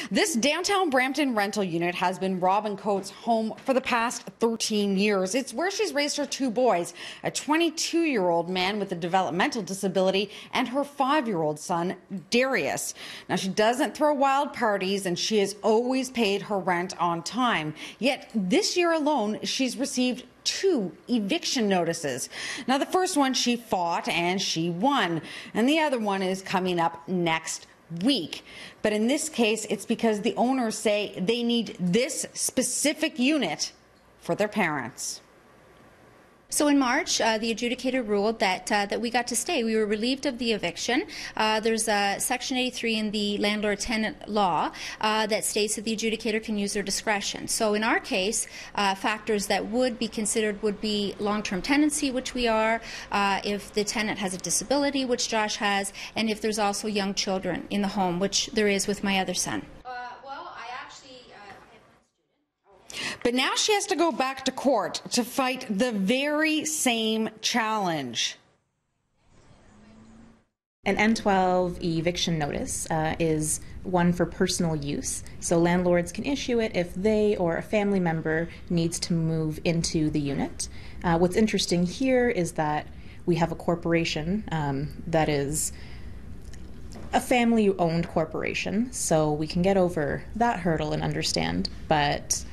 This downtown Brampton rental unit has been Robin Coates' home for the past 13 years. It's where she's raised her two boys, a 22-year-old man with a developmental disability and her 5-year-old son, Darius. Now, she doesn't throw wild parties and she has always paid her rent on time. Yet this year alone, she's received 2 eviction notices. Now, the first one she fought and she won, and the other one is coming up next week. But in this case, it's because the owners say they need this specific unit for their parents. So in March, the adjudicator ruled that we got to stay. We were relieved of the eviction. There's Section 83 in the landlord-tenant law that states that the adjudicator can use their discretion. So in our case, factors that would be considered would be long-term tenancy, which we are, if the tenant has a disability, which Josh has, and if there's also young children in the home, which there is with my other son. But now she has to go back to court to fight the very same challenge. An N12 eviction notice is one for personal use, so landlords can issue it if they or a family member needs to move into the unit. What's interesting here is that we have a corporation that is a family-owned corporation, so we can get over that hurdle and understand, but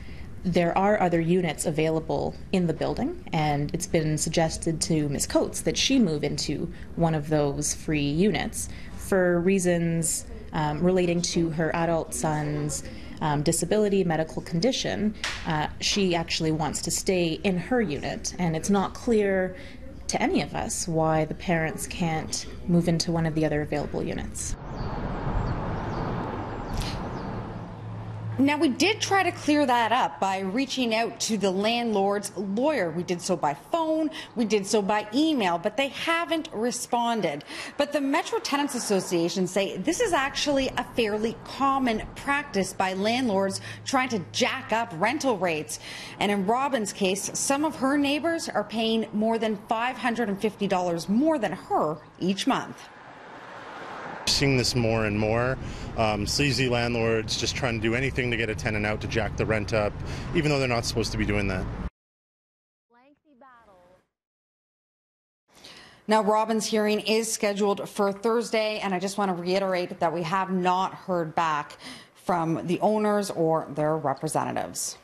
there are other units available in the building, and it's been suggested to Ms. Coates that she move into one of those free units for reasons relating to her adult son's disability, medical condition. She actually wants to stay in her unit, and it's not clear to any of us why the parents can't move into one of the other available units. Now, we did try to clear that up by reaching out to the landlord's lawyer. We did so by phone, we did so by email, but they haven't responded. But the Metro Tenants Association say this is actually a fairly common practice by landlords trying to jack up rental rates. And in Robin's case, some of her neighbors are paying more than $550 more than her each month. Seeing this more and more, sleazy landlords just trying to do anything to get a tenant out to jack the rent up, even though they're not supposed to be doing that. Now, Robin's hearing is scheduled for Thursday, and I just want to reiterate that we have not heard back from the owners or their representatives.